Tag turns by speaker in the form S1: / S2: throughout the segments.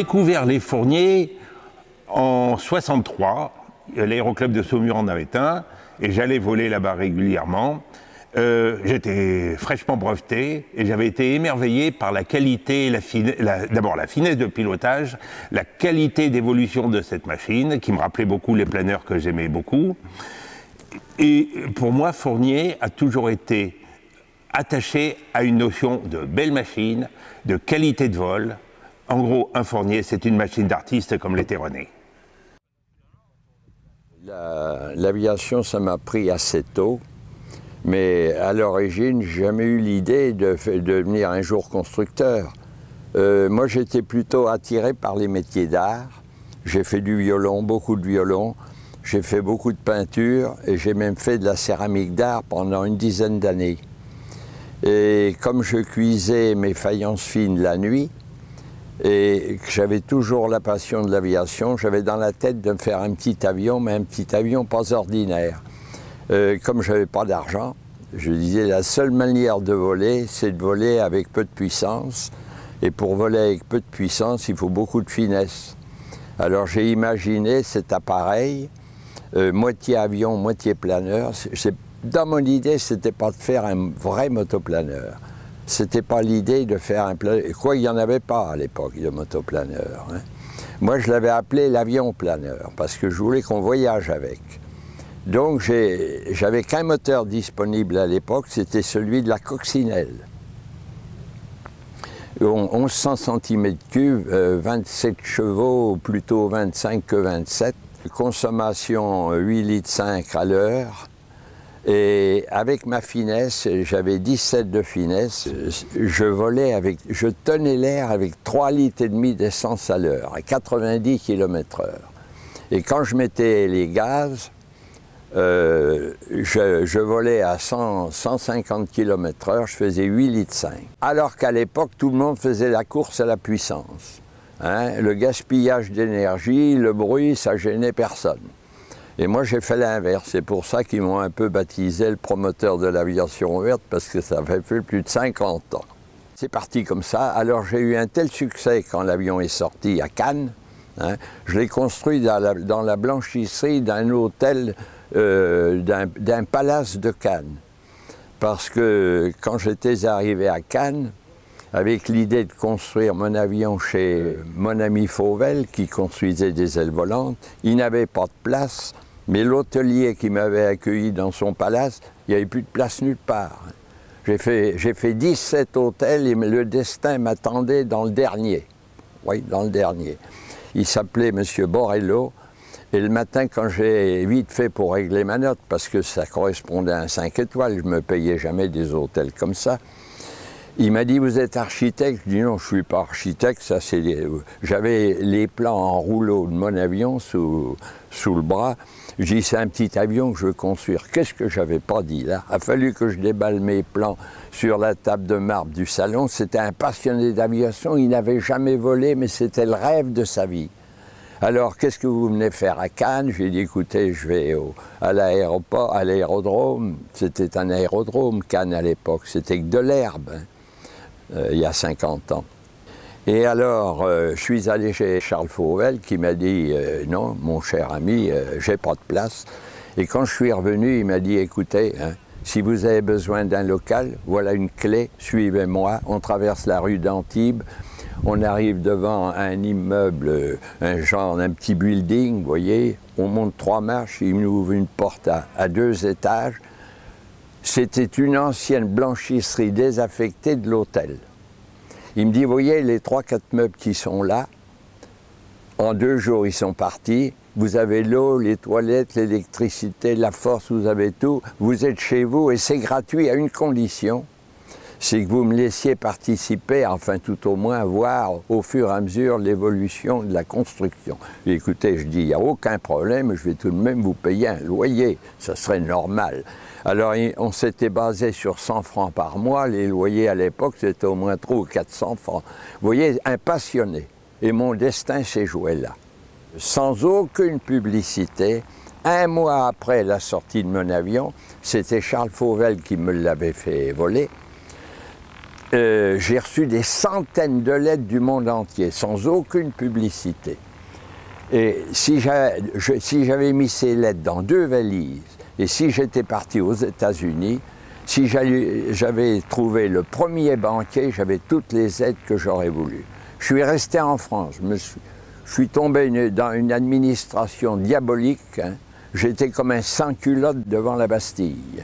S1: découvert les Fournier en 63. L'aéroclub de Saumur en avait un, et j'allais voler là-bas régulièrement. J'étais fraîchement breveté et j'avais été émerveillé par la qualité, d'abord la finesse de pilotage, la qualité d'évolution de cette machine qui me rappelait beaucoup les planeurs que j'aimais beaucoup. Et pour moi, Fournier a toujours été attaché à une notion de belle machine, de qualité de vol. En gros, un Fournier, c'est une machine d'artiste comme l'était René.
S2: L'aviation, ça m'a pris assez tôt. Mais à l'origine, j'ai jamais eu l'idée de devenir un jour constructeur. Moi, j'étais plutôt attiré par les métiers d'art. J'ai fait du violon, beaucoup de violon. J'ai fait beaucoup de peinture et j'ai même fait de la céramique d'art pendant une dizaine d'années. Et comme je cuisais mes faïences fines la nuit et que j'avais toujours la passion de l'aviation, j'avais dans la tête de me faire un petit avion, mais un petit avion pas ordinaire. Comme je n'avais pas d'argent, je disais la seule manière de voler, c'est de voler avec peu de puissance. Et pour voler avec peu de puissance, il faut beaucoup de finesse. Alors j'ai imaginé cet appareil, moitié avion, moitié planeur. Dans mon idée, ce n'était pas de faire un vrai motoplaneur. Ce n'était pas l'idée de faire un planeur. Quoi, il n'y en avait pas à l'époque de motoplaneur. Hein. Moi, je l'avais appelé l'avion planeur, parce que je voulais qu'on voyage avec. Donc j'avais qu'un moteur disponible à l'époque, c'était celui de la coccinelle. 1100 cm3, 27 chevaux, plutôt 25 que 27. Consommation 8,5 litres à l'heure. Et avec ma finesse, j'avais 17 de finesse, je tenais l'air avec 3,5 litres d'essence à l'heure, à 90 km/h. Et quand je mettais les gaz, je volais à 150 km/h, je faisais 8,5 litres. Alors qu'à l'époque, tout le monde faisait la course à la puissance. Hein? Le gaspillage d'énergie, le bruit, ça gênait personne. Et moi, j'ai fait l'inverse. C'est pour ça qu'ils m'ont un peu baptisé le promoteur de l'aviation verte, parce que ça fait plus de 50 ans. C'est parti comme ça. Alors j'ai eu un tel succès quand l'avion est sorti à Cannes. Hein? Je l'ai construit dans la blanchisserie d'un hôtel, d'un palace de Cannes. Parce que quand j'étais arrivé à Cannes, avec l'idée de construire mon avion chez mon ami Fauvel, qui construisait des ailes volantes, il n'avait pas de place, mais l'hôtelier qui m'avait accueilli dans son palace, il n'y avait plus de place nulle part. J'ai fait 17 hôtels et le destin m'attendait dans le dernier. Oui, dans le dernier. Il s'appelait M. Borello. Et le matin, quand j'ai vite fait pour régler ma note, parce que ça correspondait à un 5 étoiles, je ne me payais jamais des hôtels comme ça, il m'a dit, vous êtes architecte? Je dis non, je ne suis pas architecte, ça c'est... J'avais les plans en rouleau de mon avion sous le bras. Je dis, c'est un petit avion que je veux construire. Qu'est-ce que je n'avais pas dit là? Il a fallu que je déballe mes plans sur la table de marbre du salon. C'était un passionné d'aviation, il n'avait jamais volé, mais c'était le rêve de sa vie. Alors, qu'est-ce que vous venez faire à Cannes? J'ai dit, écoutez, je vais à l'aérodrome. C'était un aérodrome, Cannes, à l'époque. C'était que de l'herbe, hein, il y a 50 ans. Et alors, je suis allé chez Charles Fauvel, qui m'a dit, non, mon cher ami, j'ai pas de place. Et quand je suis revenu, il m'a dit, écoutez, hein, si vous avez besoin d'un local, voilà une clé, suivez-moi. On traverse la rue d'Antibes. On arrive devant un immeuble, un petit building, vous voyez. On monte 3 marches, il nous ouvre une porte à 2 étages. C'était une ancienne blanchisserie désaffectée de l'hôtel. Il me dit, vous voyez, les 3-4 meubles qui sont là, en 2 jours, ils sont partis. Vous avez l'eau, les toilettes, l'électricité, la force, vous avez tout. Vous êtes chez vous et c'est gratuit à une condition. C'est que vous me laissiez participer, enfin tout au moins voir au fur et à mesure l'évolution de la construction. Et écoutez, je dis, il n'y a aucun problème, je vais tout de même vous payer un loyer, ça serait normal. Alors on s'était basé sur 100 francs par mois, les loyers à l'époque c'était au moins 300 ou 400 francs. Vous voyez, un passionné. Et mon destin s'est joué là. Sans aucune publicité, 1 mois après la sortie de mon avion, c'était Charles Fauvel qui me l'avait fait voler. J'ai reçu des centaines de lettres du monde entier, sans aucune publicité. Et si j'avais mis ces lettres dans 2 valises, et si j'étais parti aux États-Unis, si j'avais trouvé le premier banquier, j'avais toutes les aides que j'aurais voulu. Je suis resté en France, je suis tombé dans une administration diabolique, hein. J'étais comme un sans-culotte devant la Bastille.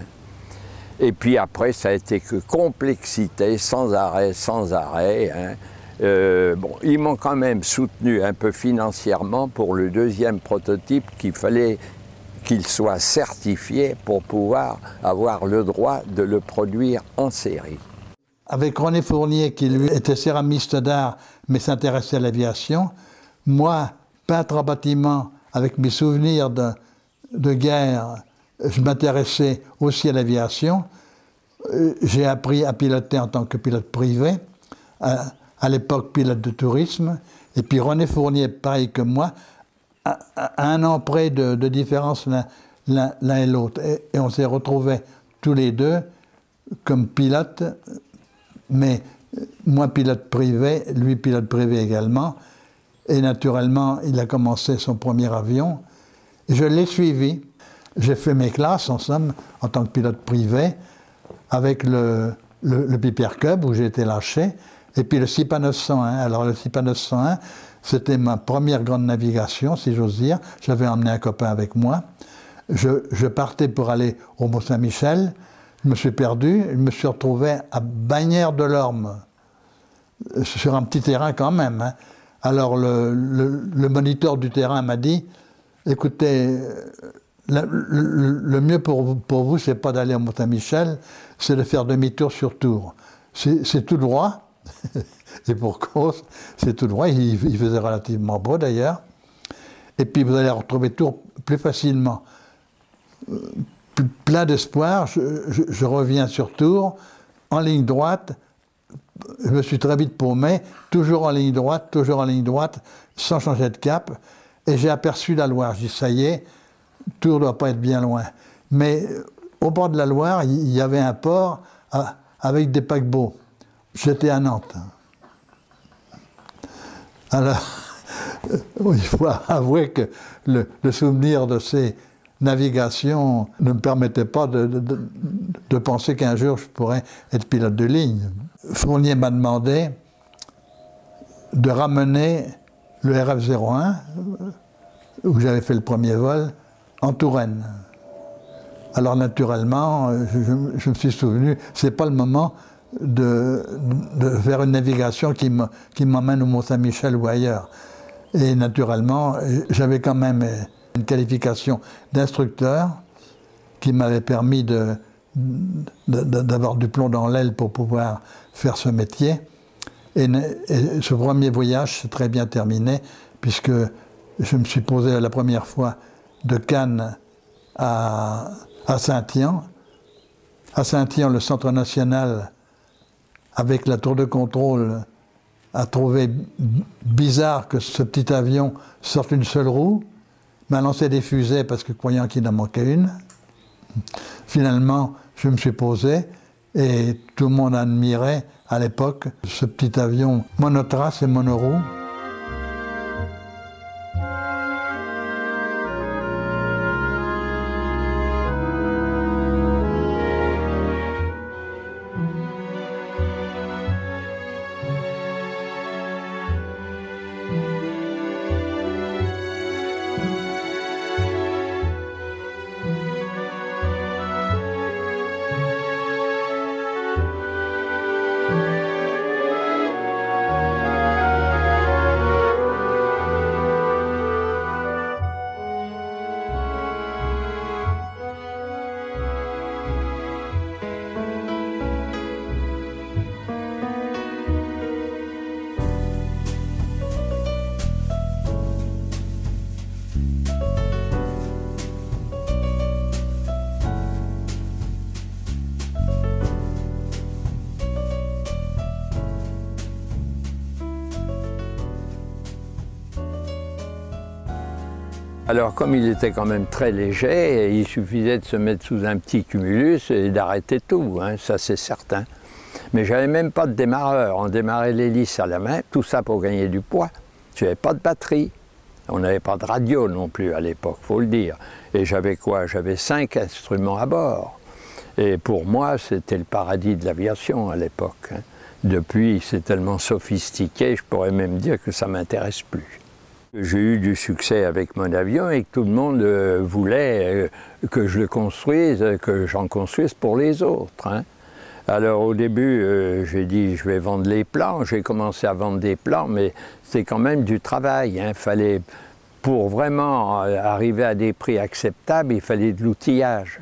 S2: Et puis après, ça a été que complexité, sans arrêt, sans arrêt. Hein. Bon, ils m'ont quand même soutenu un peu financièrement pour le 2e prototype qu'il fallait qu'il soit certifié pour pouvoir avoir le droit de le produire en série.
S3: Avec René Fournier, qui lui était céramiste d'art, mais s'intéressait à l'aviation, moi, peintre en bâtiment, avec mes souvenirs de guerre, je m'intéressais aussi à l'aviation. J'ai appris à piloter en tant que pilote privé, à l'époque pilote de tourisme. Et puis René Fournier, pareil que moi, à 1 an près de différence l'un et l'autre. Et on s'est retrouvés tous les deux comme pilotes, mais moi pilote privé, lui pilote privé également. Et naturellement, il a commencé son premier avion. Je l'ai suivi. J'ai fait mes classes, en somme, en tant que pilote privé, avec le Piper Cub, où j'ai été lâché, et puis le SIPA 901. Alors le SIPA 901, c'était ma première grande navigation, si j'ose dire. J'avais emmené un copain avec moi. Je partais pour aller au Mont-Saint-Michel. Je me suis perdu. Je me suis retrouvé à Bagnères-de-l'Orme, sur un petit terrain quand même, hein. Alors le moniteur du terrain m'a dit, écoutez, le mieux pour vous, c'est pas d'aller à Mont-Saint-Michel, c'est de faire demi-tour sur Tours. C'est tout droit, et pour cause, c'est tout droit, il faisait relativement beau d'ailleurs, et puis vous allez retrouver Tours plus facilement. Plein d'espoir, je reviens sur Tours, en ligne droite. Je me suis très vite paumé, toujours en ligne droite, sans changer de cap, et j'ai aperçu la Loire. Je dis, ça y est, Tours ne doit pas être bien loin. Mais au bord de la Loire, il y avait un port avec des paquebots. J'étais à Nantes. Alors, il faut avouer que le souvenir de ces navigations ne me permettait pas de penser qu'un jour je pourrais être pilote de ligne. Fournier m'a demandé de ramener le RF-01, où j'avais fait le premier vol, en Touraine. Alors naturellement, je me suis souvenu, c'est pas le moment de faire une navigation qui m'emmène au Mont-Saint-Michel ou ailleurs. Et naturellement, j'avais quand même une qualification d'instructeur qui m'avait permis d'avoir du plomb dans l'aile pour pouvoir faire ce métier. Et ce premier voyage s'est très bien terminé, puisque je me suis posé la première fois de Cannes à Saint-Yan. À Saint-Yan, le Centre national, avec la tour de contrôle, a trouvé bizarre que ce petit avion sorte une seule roue, m'a lancé des fusées parce que croyant qu'il en manquait une. Finalement, je me suis posé et tout le monde admirait à l'époque ce petit avion monotrace et monoroue.
S2: Alors comme il était quand même très léger, il suffisait de se mettre sous un petit cumulus et d'arrêter tout, hein, ça c'est certain. Mais j'avais même pas de démarreur. On démarrait l'hélice à la main, tout ça pour gagner du poids. Je n'avais pas de batterie. On n'avait pas de radio non plus à l'époque, faut le dire. Et j'avais quoi? J'avais 5 instruments à bord. Et pour moi, c'était le paradis de l'aviation à l'époque. Depuis, c'est tellement sophistiqué, je pourrais même dire que ça ne m'intéresse plus. J'ai eu du succès avec mon avion et que tout le monde voulait que je le construise, que j'en construise pour les autres. Alors au début, j'ai dit je vais vendre les plans. J'ai commencé à vendre des plans, mais c'est quand même du travail. Fallait, pour vraiment arriver à des prix acceptables, il fallait de l'outillage.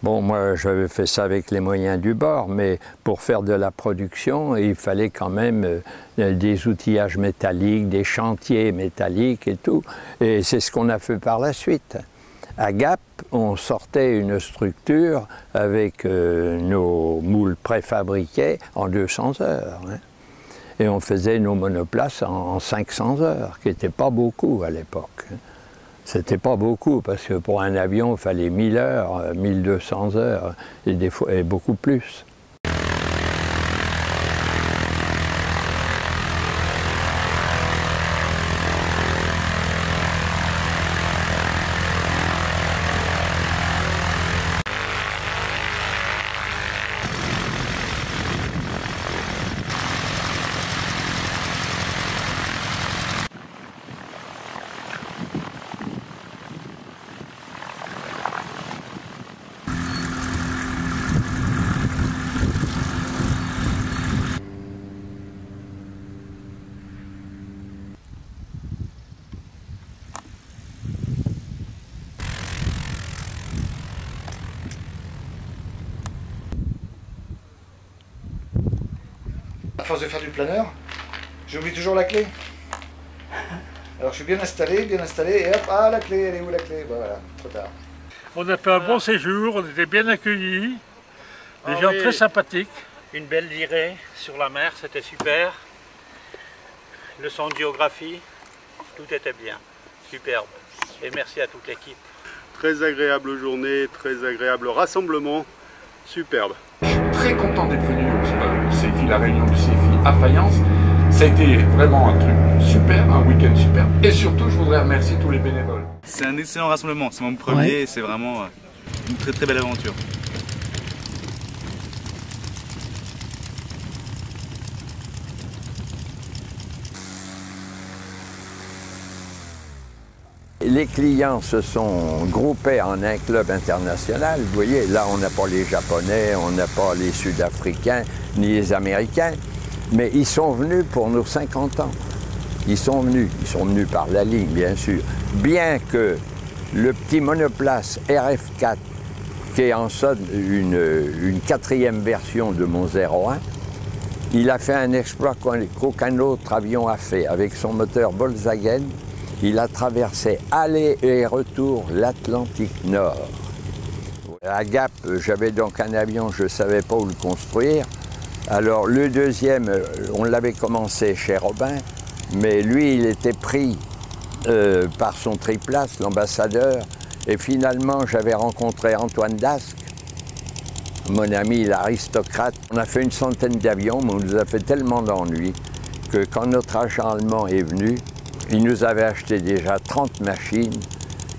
S2: Bon, moi, j'avais fait ça avec les moyens du bord, mais pour faire de la production, il fallait quand même des outillages métalliques, des chantiers métalliques et tout. Et c'est ce qu'on a fait par la suite. À Gap, on sortait une structure avec nos moules préfabriqués en 200 heures. Et on faisait nos monoplaces en 500 heures, qui n'était pas beaucoup à l'époque. C'était pas beaucoup, parce que pour un avion, il fallait 1000 heures, 1200 heures, et des fois et beaucoup plus.
S4: À force de faire du planeur, j'oublie toujours la clé. Alors je suis bien installé, et hop, ah la clé, elle est où la clé? Bah, voilà, trop tard.
S5: On a fait un bon séjour, on était bien accueillis, des gens très sympathiques.
S6: Une belle virée sur la mer, c'était super. Leçon de géographie, tout était bien, superbe. Et merci à toute l'équipe.
S7: Très agréable journée, très agréable rassemblement, superbe.
S8: Je suis très content d'être venu au CFI, la réunion du CFI à Fayence. Ça a été vraiment un truc super, un week-end super. Et surtout, je voudrais remercier tous les bénévoles.
S9: C'est un excellent rassemblement, c'est mon premier et c'est vraiment une très très belle aventure.
S2: Les clients se sont groupés en un club international. Vous voyez, là, on n'a pas les Japonais, on n'a pas les Sud-Africains, ni les Américains, mais ils sont venus pour nos 50 ans. Ils sont venus par la ligne, bien sûr. Bien que le petit monoplace RF4, qui est en somme une 4e version de mon 01, il a fait un exploit qu'aucun autre avion a fait. Avec son moteur Volkswagen, il a traversé aller et retour l'Atlantique Nord. À Gap, j'avais donc un avion, je ne savais pas où le construire. Alors le deuxième, on l'avait commencé chez Robin, mais lui, il était pris par son triplace, l'ambassadeur. Et finalement, j'avais rencontré Antoine Dasque, mon ami l'aristocrate. On a fait une centaine d'avions, mais on nous a fait tellement d'ennuis que quand notre agent allemand est venu, il nous avait acheté déjà 30 machines.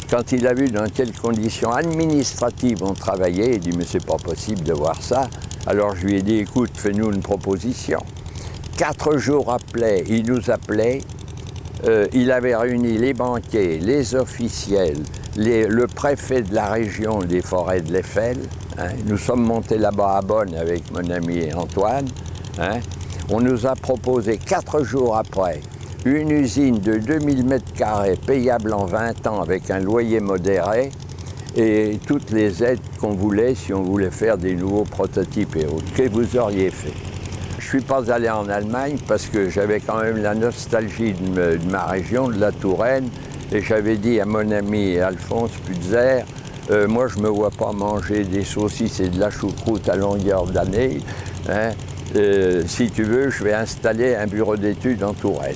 S2: Quand il a vu dans quelles conditions administratives on travaillait, il dit « mais c'est pas possible de voir ça ». Alors je lui ai dit « écoute, fais-nous une proposition ». 4 jours après, il nous appelait, il avait réuni les banquiers, les officiels, le préfet de la région des forêts de l'Eiffel. Nous sommes montés là-bas à Bonn avec mon ami Antoine. On nous a proposé 4 jours après une usine de 2000 m² payable en 20 ans avec un loyer modéré et toutes les aides qu'on voulait si on voulait faire des nouveaux prototypes et autres. Que vous auriez fait? Je ne suis pas allé en Allemagne parce que j'avais quand même la nostalgie de ma région, de la Touraine, et j'avais dit à mon ami Alphonse Putzer, moi je ne me vois pas manger des saucisses et de la choucroute à longueur d'année. Si tu veux, je vais installer un bureau d'études en Touraine.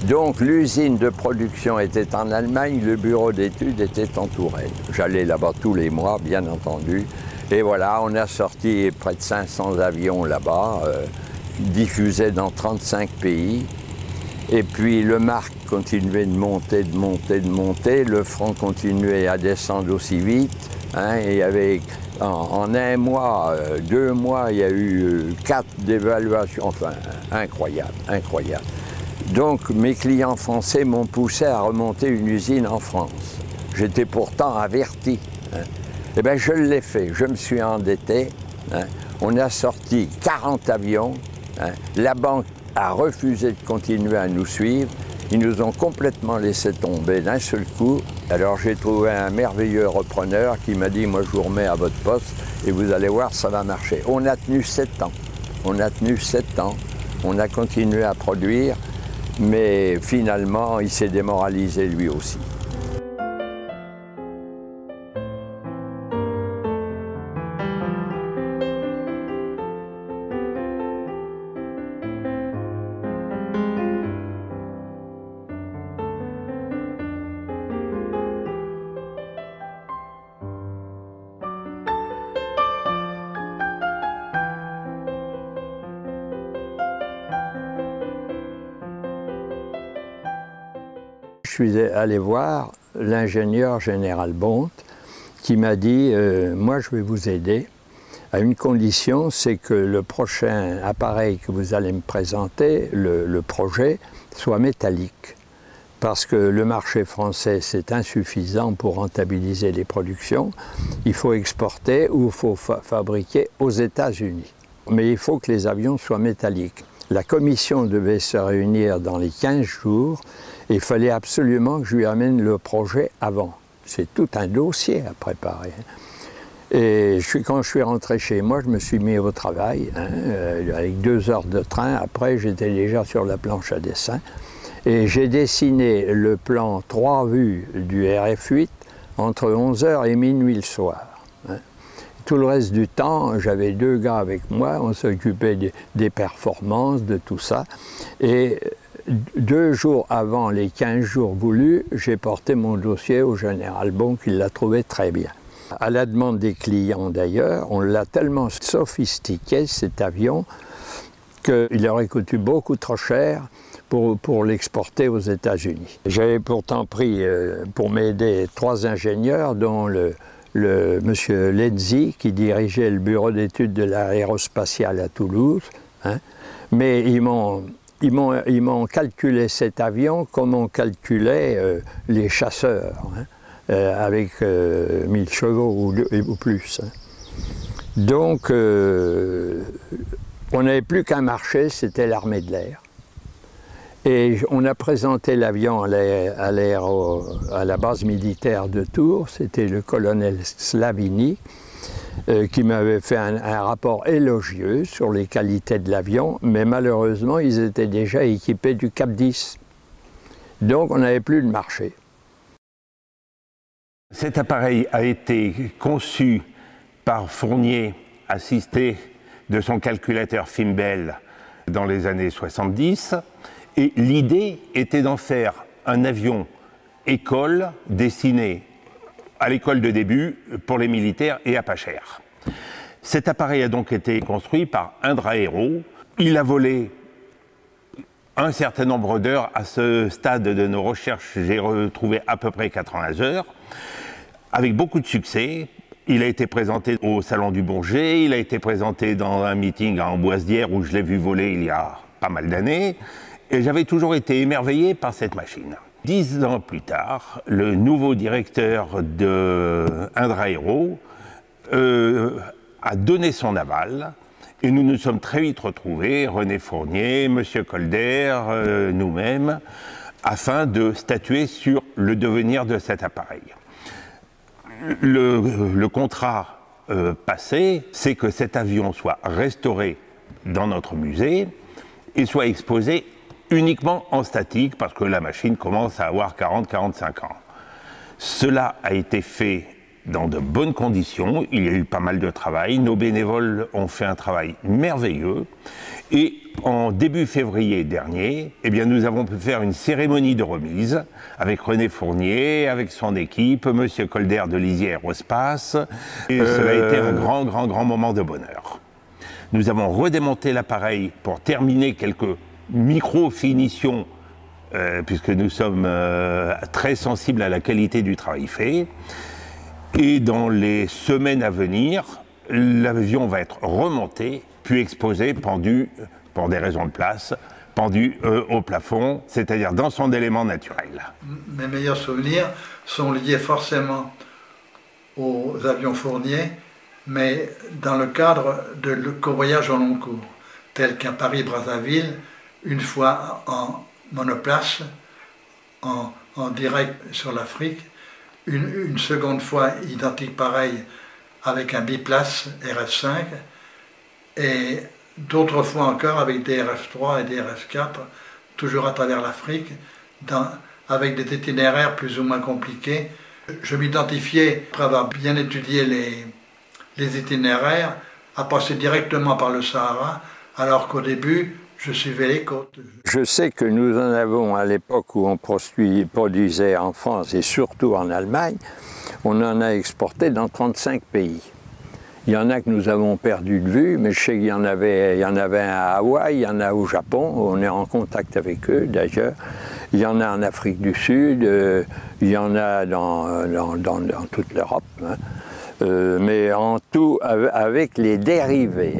S2: Donc l'usine de production était en Allemagne, le bureau d'études était en Touraine. J'allais là-bas tous les mois, bien entendu. Et voilà, on a sorti près de 500 avions là-bas, diffusés dans 35 pays. Et puis le marque continuait de monter, de monter, de monter. Le franc continuait à descendre aussi vite. Hein, et il y avait, en un mois, 2 mois, il y a eu 4 dévaluations. Enfin, incroyable, incroyable. Donc mes clients français m'ont poussé à remonter une usine en France. J'étais pourtant averti. Hein. Eh bien, je l'ai fait, je me suis endetté. Hein. On a sorti 40 avions. Hein. La banque a refusé de continuer à nous suivre. Ils nous ont complètement laissé tomber d'un seul coup. Alors j'ai trouvé un merveilleux repreneur qui m'a dit « Moi, je vous remets à votre poste et vous allez voir, ça va marcher ». On a tenu 7 ans. On a tenu 7 ans. On a continué à produire, mais finalement, il s'est démoralisé lui aussi. Je suis allé voir l'ingénieur général Bonte qui m'a dit « Moi, je vais vous aider à une condition, c'est que le prochain appareil que vous allez me présenter, le projet, soit métallique. Parce que le marché français, c'est insuffisant pour rentabiliser les productions. Il faut exporter ou il faut fabriquer aux États-Unis. Mais il faut que les avions soient métalliques. » La commission devait se réunir dans les 15 jours et il fallait absolument que je lui amène le projet avant. C'est tout un dossier à préparer. Et quand je suis rentré chez moi, je me suis mis au travail, hein, avec 2 heures de train. Après, j'étais déjà sur la planche à dessin. Et j'ai dessiné le plan 3 vues du RF-8 entre 11h et minuit le soir. Hein. Tout le reste du temps, j'avais 2 gars avec moi, on s'occupait des performances, de tout ça. Et 2 jours avant les 15 jours voulus, j'ai porté mon dossier au général Bonte, qui l'a trouvé très bien. À la demande des clients d'ailleurs, on l'a tellement sophistiqué cet avion qu'il aurait coûté beaucoup trop cher pour l'exporter aux États-Unis. J'avais pourtant pris pour m'aider 3 ingénieurs, dont le monsieur Lenzi, qui dirigeait le bureau d'études de l'aérospatiale à Toulouse, hein. Mais ils m'ont calculé cet avion comme on calculait les chasseurs, hein, avec 1000 chevaux ou plus. Hein. Donc, on n'avait plus qu'un marché, c'était l'armée de l'air. Et on a présenté l'avion à la base militaire de Tours, c'était le colonel Slavini, qui m'avait fait un rapport élogieux sur les qualités de l'avion, mais malheureusement, ils étaient déjà équipés du Cap 10. Donc, on n'avait plus de marché.
S1: Cet appareil a été conçu par Fournier, assisté de son calculateur Fimbel dans les années 70. Et l'idée était d'en faire un avion école destiné à l'école de début pour les militaires et à pas cher. Cet appareil a donc été construit par Indra Aero. Il a volé un certain nombre d'heures. À ce stade de nos recherches, j'ai retrouvé à peu près 80 heures, avec beaucoup de succès. Il a été présenté au Salon du Bourget, il a été présenté dans un meeting à Amboise-d'Hyères où je l'ai vu voler il y a pas mal d'années. Et j'avais toujours été émerveillé par cette machine. 10 ans plus tard, le nouveau directeur de Indra Aero a donné son aval et nous nous sommes très vite retrouvés, René Fournier, M. Colder, nous-mêmes, afin de statuer sur le devenir de cet appareil. Le contrat passé, c'est que cet avion soit restauré dans notre musée et soit exposé uniquement en statique, parce que la machine commence à avoir 40-45 ans. Cela a été fait dans de bonnes conditions. Il y a eu pas mal de travail. Nos bénévoles ont fait un travail merveilleux. Et en début février dernier, eh bien, nous avons pu faire une cérémonie de remise avec René Fournier, avec son équipe, Monsieur Colder de Lisier Aerospace. Et cela a été un grand moment de bonheur. Nous avons redémonté l'appareil pour terminer quelques micro-finitions, puisque nous sommes très sensibles à la qualité du travail fait. Et dans les semaines à venir, l'avion va être remonté, puis exposé, pendu, pour des raisons de place, pendu au plafond, c'est-à-dire dans son élément naturel.
S3: Mes meilleurs souvenirs sont liés forcément aux avions Fournier, mais dans le cadre de convoyages au long cours, tels qu'un Paris-Brazzaville, une fois en monoplace, en direct sur l'Afrique, une seconde fois identique pareil avec un biplace RF5, et d'autres fois encore avec des RF3 et des RF4, toujours à travers l'Afrique, avec des itinéraires plus ou moins compliqués. Je m'identifiais, après avoir bien étudié les itinéraires, à passer directement par le Sahara, alors qu'au début, je suivais les côtes.
S2: Je sais que nous en avons à l'époque où on produisait en France et surtout en Allemagne, on en a exporté dans 35 pays. Il y en a que nous avons perdu de vue, mais je sais qu'il y en avait un à Hawaï, il y en a au Japon, on est en contact avec eux d'ailleurs. Il y en a en Afrique du Sud, il y en a dans toute l'Europe. Hein. Mais en tout, avec les dérivés.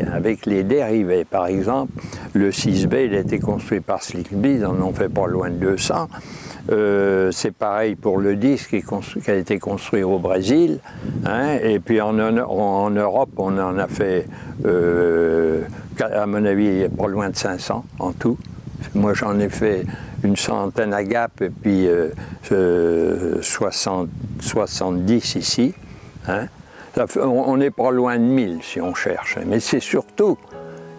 S2: Par exemple, le 6B, il a été construit par Slickby, ils en ont fait pas loin de 200. C'est pareil pour le disque qui a été construit au Brésil. Hein, et puis en Europe, on en a fait, à mon avis, pas loin de 500 en tout. Moi, j'en ai fait une centaine à Gap et puis 70 ici. Hein. On n'est pas loin de 1000 si on cherche. Mais c'est surtout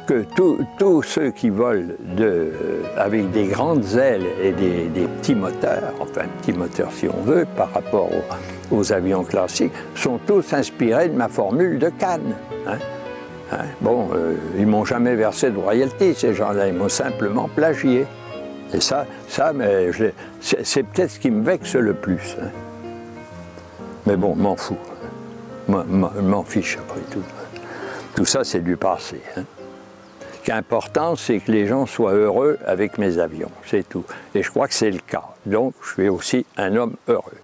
S2: que tous ceux qui volent avec des grandes ailes et des petits moteurs, enfin petits moteurs si on veut, par rapport aux avions classiques, sont tous inspirés de ma formule de Cannes. Hein. Hein. Bon, ils ne m'ont jamais versé de royalties, ces gens-là, ils m'ont simplement plagié. Et ça mais c'est peut-être ce qui me vexe le plus. Hein. Mais bon, m'en fous. M'en fiche après tout. Tout ça, c'est du passé. Hein. Ce qui est important, c'est que les gens soient heureux avec mes avions, c'est tout. Et je crois que c'est le cas. Donc, je suis aussi un homme heureux.